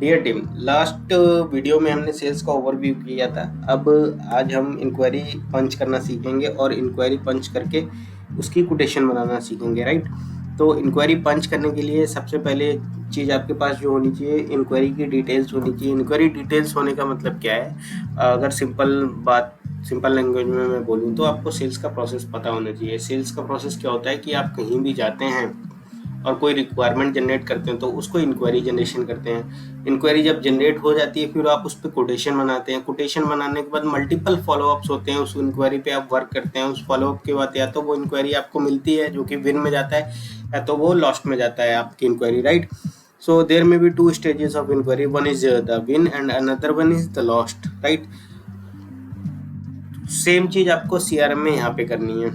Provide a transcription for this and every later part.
Dear team, last video में हमने sales का ओवरव्यू किया था। अब आज हम इंक्वायरी पंच करना सीखेंगे और इंक्वायरी पंच करके उसकी कोटेशन बनाना सीखेंगे, राइट। तो इंक्वायरी पंच करने के लिए सबसे पहले चीज़ आपके पास जो होनी चाहिए, इंक्वायरी की डिटेल्स होनी चाहिए। इंक्वायरी डिटेल्स होने का मतलब क्या है? अगर सिंपल लैंग्वेज में मैं बोलूँ तो आपको सेल्स का प्रोसेस पता होना चाहिए। सेल्स का प्रोसेस क्या होता है कि आप कहीं भी जाते हैं और कोई रिक्वायरमेंट जनरेट करते हैं तो उसको इंक्वायरी जनरेशन करते हैं। इंक्वायरी जब जनरेट हो जाती है फिर आप उस पर कोटेशन बनाते हैं। कोटेशन बनाने के बाद मल्टीपल फॉलोअप्स होते हैं, उस इंक्वायरी पे आप वर्क करते हैं। उस फॉलोअप के बाद या तो वो इंक्वायरी आपको मिलती है जो कि विन में जाता है, या तो वो लॉस्ट में जाता है आपकी inquiry, right. So there may be two stages of inquiry, one is the win and another one is the lost, right. Same चीज आपको सीआरएम में यहाँ पे करनी है।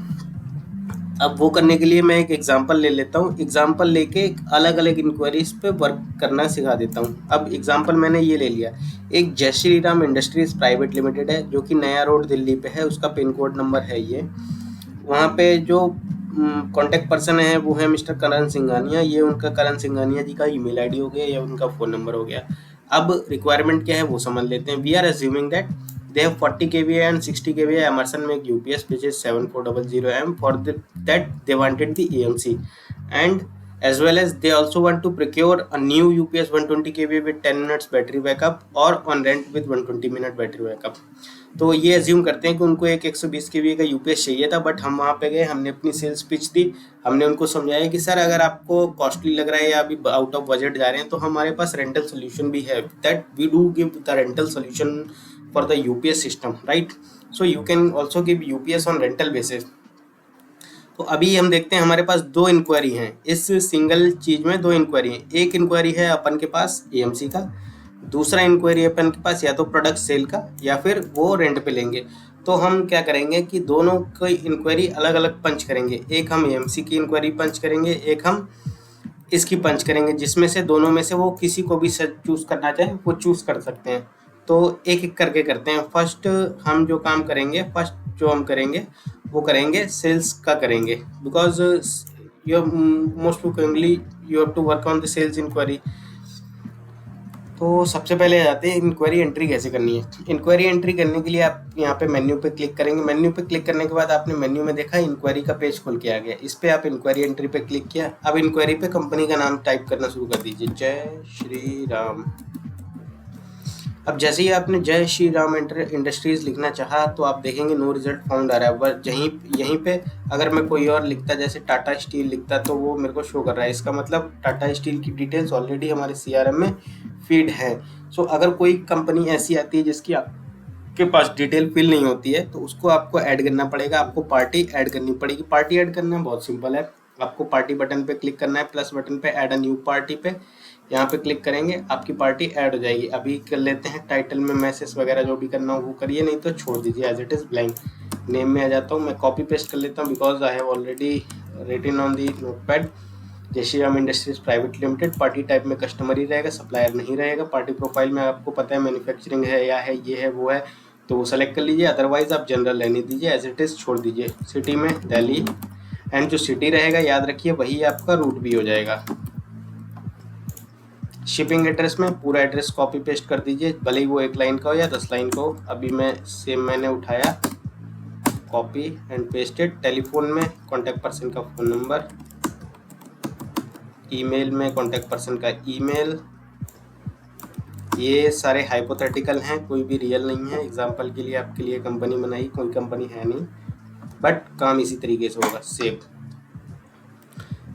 अब वो करने के लिए मैं एक एग्जांपल ले लेता हूँ। एग्जांपल लेके अलग अलग इंक्वायरीज पे वर्क करना सिखा देता हूँ। अब एग्जांपल मैंने ये ले लिया, एक जय Shri Ram industries private limited है जो कि नया रोड दिल्ली पे है। उसका पिन कोड नंबर है ये। वहाँ पे जो कॉन्टेक्ट पर्सन है वो है मिस्टर करण सिंघानिया। ये उनका करण सिंघानिया जी का ईमेल आईडी हो गया या उनका फ़ोन नंबर हो गया। अब रिक्वायरमेंट क्या है वो समझ लेते हैं। We are assuming that they have 40 kVA and 60 kVA Emerson make UPS which is 7400M. For that they wanted the EMC, and as well as they also want to procure a new UPS 120 kVA with 10 minutes battery backup or on rent with 120 minute battery backup। तो ये assume करते हैं कि उनको एक 120 kVA का UPS चाहिए था, बट हम वहाँ पे गए, हमने अपनी सेल्स पिच दी। हमने उनको समझाया कि सर अगर आपको कॉस्टली लग रहा है या अभी आउट ऑफ बजट जा रहे हैं तो हमारे पास रेंटल सोल्यूशन भी है, that we do give the rental solution for the UPS system, right. So you can also give UPS on rental basis. तो अभी हम देखते हैं हमारे पास दो इंक्वायरी हैं। इस सिंगल चीज में दो इंक्वायरी हैं। एक इंक्वायरी है अपन के पास एएमसी का, दूसरा इंक्वायरी अपन के पास या तो प्रोडक्ट सेल का या फिर वो रेंट पे लेंगे। तो हम क्या करेंगे कि दोनों की इंक्वायरी अलग अलग पंच करेंगे। एक हम एएमसी की इंक्वायरी पंच करेंगे, एक हम इसकी पंच करेंगे, जिसमें से दोनों में से वो किसी को भी चूज करना चाहे वो चूज कर सकते हैं। तो एक एक करके करते हैं। फर्स्ट हम जो काम करेंगे, फर्स्ट जो हम करेंगे वो करेंगे सेल्स का करेंगे, because you most frequently you have to work on the sales inquiry. तो सबसे पहले आ जाते हैं इंक्वायरी एंट्री कैसे करनी है। इंक्वायरी एंट्री करने के लिए आप यहाँ पे मेन्यू पे क्लिक करेंगे। मेन्यू पे क्लिक करने के बाद आपने मेन्यू में देखा इंक्वायरी का पेज खुल के आ गया। इस पे आप इंक्वायरी एंट्री पे क्लिक किया। अब इंक्वायरी पे कंपनी का नाम टाइप करना शुरू कर दीजिए, जय श्री राम। अब जैसे ही आपने जय श्री राम इंडस्ट्रीज लिखना चाहा तो आप देखेंगे नो रिजल्ट फाउंड आ रहा है। बस यहीं पे अगर मैं कोई और लिखता, जैसे टाटा स्टील लिखता, तो वो मेरे को शो कर रहा है। इसका मतलब टाटा स्टील की डिटेल्स ऑलरेडी हमारे सीआरएम में फीड है। सो अगर कोई कंपनी ऐसी आती है जिसकी आपके पास डिटेल फिल नहीं होती है तो उसको आपको ऐड करना पड़ेगा। आपको पार्टी ऐड करनी पड़ेगी। पार्टी ऐड करना बहुत सिंपल है। आपको पार्टी बटन पे क्लिक करना है, प्लस बटन पे ऐड अ न्यू पार्टी पे यहाँ पे क्लिक करेंगे, आपकी पार्टी ऐड हो जाएगी। अभी कर लेते हैं टाइटल में मैसेज वगैरह जो भी करना हो वो करिए, नहीं तो छोड़ दीजिए as it is blank. Name में आ जाता हूँ, मैं कॉपी पेस्ट कर लेता हूँ because I have already written on the notepad. Jai Shri Ram industries private limited. Party type में कस्टमर ही रहेगा, सप्लायर नहीं रहेगा। पार्टी प्रोफाइल में आपको पता है मैन्युफैक्चरिंग है या है, ये है वो है, तो वो सेलेक्ट कर लीजिए। अदरवाइज आप जनरल रहने दीजिए, एज इट इज़ छोड़ दीजिए। सिटी में दिल्ली, एंड जो सिटी रहेगा याद रखिए वही आपका रूट भी हो जाएगा। शिपिंग एड्रेस में पूरा एड्रेस कॉपी पेस्ट कर दीजिए, भले ही वो 1 लाइन का हो या 10 लाइन का हो। अभी मैं सेम मैंने उठाया, कॉपी एंड पेस्टेड। टेलीफोन में कॉन्टैक्ट पर्सन का फ़ोन नंबर, ईमेल में कॉन्टैक्ट पर्सन का ईमेल। ये सारे हाइपोथेटिकल हैं, कोई भी रियल नहीं है। एग्जांपल के लिए आपके लिए कंपनी बनाई, कोई कंपनी है नहीं, बट काम इसी तरीके से होगा। सेव।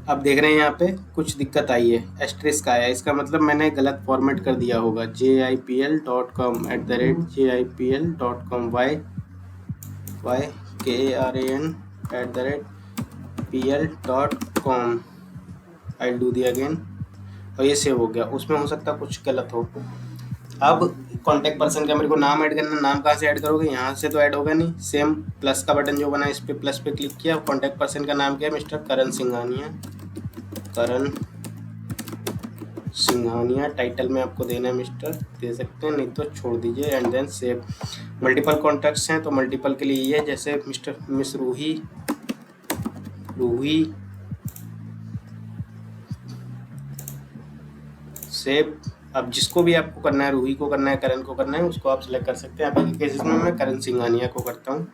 अब देख रहे हैं यहाँ पे कुछ दिक्कत आई है, एस्ट्रिस्क आया। इसका मतलब मैंने गलत फॉर्मेट कर दिया होगा। JIPL.com @JIPL.com YKARAN @PL.com। I do the again, और ये सेव हो गया। उसमें हो सकता कुछ गलत हो। अब कॉन्टैक्ट पर्सन का मेरे को नाम ऐड करना। नाम कहाँ से ऐड करोगे? यहाँ से तो ऐड होगा नहीं। सेम प्लस का बटन जो बना है इस पर प्लस पे क्लिक किया। कॉन्टैक्ट पर्सन का नाम क्या है? मिस्टर करण सिंघानिया। करण सिंघानिया। टाइटल में आपको देना है मिस्टर, दे सकते हैं, नहीं तो छोड़ दीजिए and then save. Multiple contacts हैं तो मल्टीपल के लिए ये है, जैसे मिस्टर मिस रूही सेव। अब जिसको भी आपको करना है, रूही को करना है, करण को करना है, उसको आप सिलेक्ट कर सकते हैं। अभी के केसेस में मैं करण सिंघानिया को करता हूँ।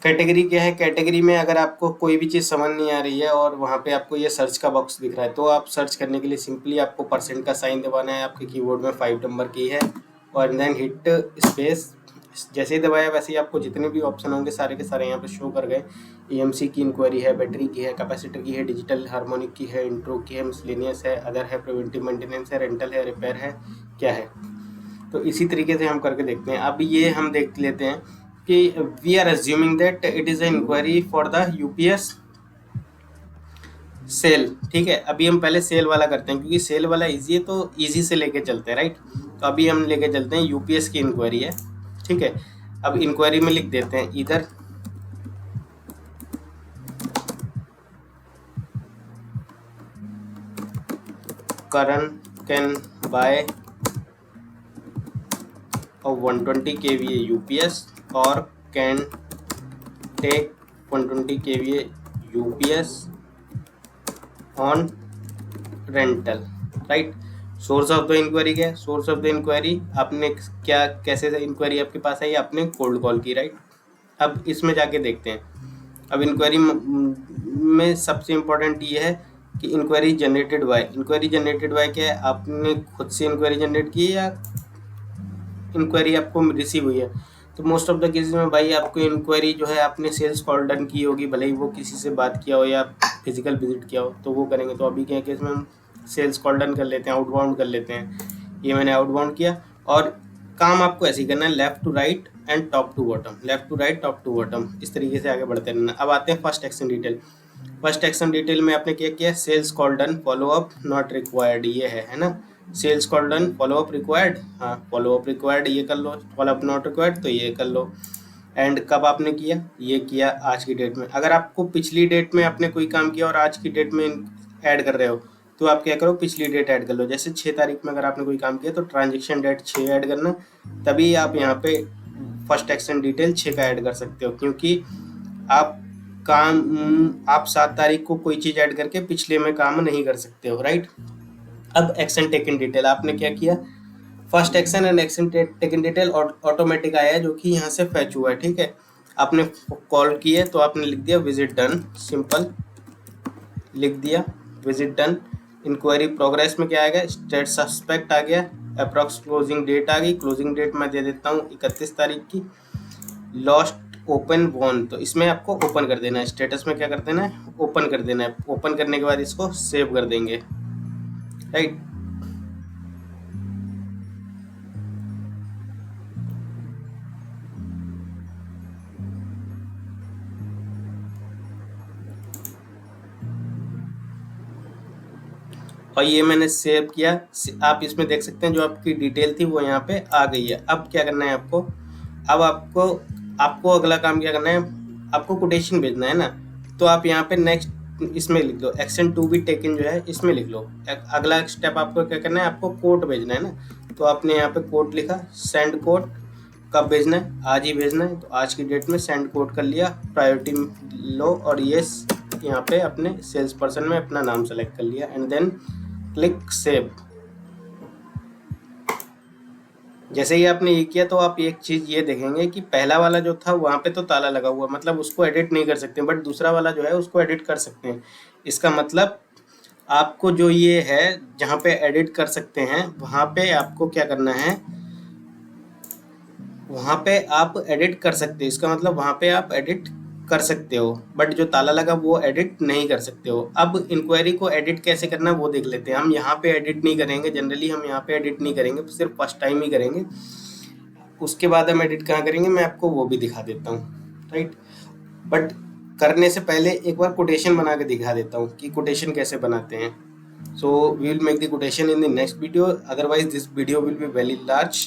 कैटेगरी क्या है, कैटेगरी में अगर आपको कोई भी चीज़ समझ नहीं आ रही है और वहाँ पे आपको ये सर्च का बॉक्स दिख रहा है, तो आप सर्च करने के लिए सिंपली आपको परसेंट का साइन दबाना है। आपके कीबोर्ड में 5 नंबर की है और देन हिट स्पेस। जैसे ही दबाया वैसे ही आपको जितने भी ऑप्शन होंगे सारे के सारे यहाँ पे शो कर गए। EMC की इंक्वायरी है, बैटरी की है, कैपेसिटर की है, डिजिटल हार्मोनिक की है, इंट्रो की है, मिसलेनियस है, अदर है, प्रिवेंटिव मेंटेनेंस है, रेंटल है, रिपेयर है, क्या है। तो इसी तरीके से हम करके देखते हैं। अब ये हम देख लेते हैं कि we are assuming that it is an inquiry for the UPS sale. ठीक है, अभी हम पहले सेल वाला करते हैं क्योंकि सेल वाला इजी है, तो इजी से लेके चलते हैं, राइट। तो अभी हम लेके चलते हैं UPS की इंक्वायरी है। ठीक है, अब इंक्वायरी में लिख देते हैं इधर Karan can buy a 120 kVA UPS और can take 120 kVA UPS on rental, right. Source of the enquiry क्या है, सोर्स ऑफ द इंक्वायरी आपने क्या कैसे इंक्वायरी आपके पास आई, आपने कोल्ड कॉल की, राइट। अब इसमें जाके देखते हैं। अब इंक्वायरी में सबसे इम्पोर्टेंट ये है कि inquiry generated by, inquiry generated by क्या है, आपने खुद से इंक्वायरी जनरेट की है या इंक्वायरी आपको रिसीव हुई है। तो मोस्ट ऑफ द केसेस में भाई आपको इंक्वायरी जो है आपने सेल्स कॉल डन की होगी, भले ही वो किसी से बात किया हो या फिजिकल विजिट किया हो, तो वो करेंगे। तो अभी क्या केस में हम सेल्स कॉल डन कर लेते हैं, आउटबाउंड कर लेते हैं। ये मैंने आउटबाउंड किया और काम आपको ऐसे ही करना है, left to right and top to bottom, left to right top to bottom, इस तरीके से आगे बढ़ते रहना। अब आते हैं first action detail. First action detail में आपने क्या किया, sales call done follow up not required, ये है ना। Sales call done follow up required, हाँ फॉलो अप रिक्वायर्ड ये कर लो, फॉलो अप नॉट रिक्वायर्ड तो ये कर लो। एंड कब आपने किया, ये किया आज की डेट में। अगर आपको पिछली डेट में आपने कोई काम किया और आज की डेट में ऐड कर रहे हो, तो आप क्या करो, पिछली डेट ऐड कर लो। जैसे 6 तारीख में अगर आपने कोई काम किया तो ट्रांजेक्शन डेट 6 ऐड करना, तभी आप यहाँ पे फर्स्ट एक्शन डिटेल 6 का ऐड कर सकते हो। क्योंकि आप आप 7 तारीख को कोई चीज़ ऐड करके पिछले में काम नहीं कर सकते हो, राइट। अब एक्शन टेकन डिटेल आपने क्या किया, first action and action taken detail automatic आया है जो कि यहाँ से फैच हुआ है। ठीक है, आपने कॉल की है तो आपने लिख दिया विजिट डन, सिंपल लिख दिया विजिट डन। इंक्वायरी प्रोग्रेस में क्या आएगा, स्टेट सस्पेक्ट आ गया, अप्रॉक्स क्लोजिंग डेट आ गई, क्लोजिंग डेट मैं दे देता हूँ 31 तारीख की। लॉस्ट ओपन वन, तो इसमें आपको ओपन कर देना है, स्टेटस में क्या कर देना है, ओपन कर देना है। ओपन करने के बाद इसको सेव कर देंगे, राइट। और ये मैंने सेव किया, आप इसमें देख सकते हैं जो आपकी डिटेल थी वो यहाँ पे आ गई है। अब क्या करना है आपको, अब आपको अगला काम क्या करना है, आपको कोटेशन भेजना है ना। तो आप यहाँ पे नेक्स्ट इसमें लिख दो, एक्शन टू बी टेकन जो है इसमें लिख लो। अगला स्टेप आपको क्या करना है, आपको कोड भेजना है ना। तो आपने यहाँ पे कोड लिखा, सेंड कोड, कब भेजना है, आज ही भेजना है। तो आज की डेट में सेंड कोड कर लिया, प्रायोरिटी लो और ये यहाँ पे अपने सेल्स पर्सन में अपना नाम सेलेक्ट कर लिया एंड देन क्लिक सेव। जैसे ही आपने ये किया तो आप एक चीज़ ये देखेंगे कि पहला वाला जो था वहाँ पे तो ताला लगा हुआ, मतलब उसको एडिट नहीं कर सकते, बट दूसरा वाला जो है उसको एडिट कर सकते हैं। इसका मतलब आपको जो ये है जहाँ पे एडिट कर सकते हैं वहाँ पे आपको क्या करना है, वहाँ पे आप एडिट कर सकते हैं। इसका मतलब वहाँ पे आप एडिट कर सकते हो, बट जो ताला लगा वो एडिट नहीं कर सकते हो। अब इंक्वायरी को एडिट कैसे करना है वो देख लेते हैं। हम यहाँ पे एडिट नहीं करेंगे, जनरली हम यहाँ पे एडिट नहीं करेंगे, सिर्फ फर्स्ट टाइम ही करेंगे। उसके बाद हम एडिट कहाँ करेंगे मैं आपको वो भी दिखा देता हूँ, राइट। बट करने से पहले एक बार कोटेशन बना के दिखा देता हूँ कि कोटेशन कैसे बनाते हैं। So we will make the quotation in the next video, otherwise this video will be very large.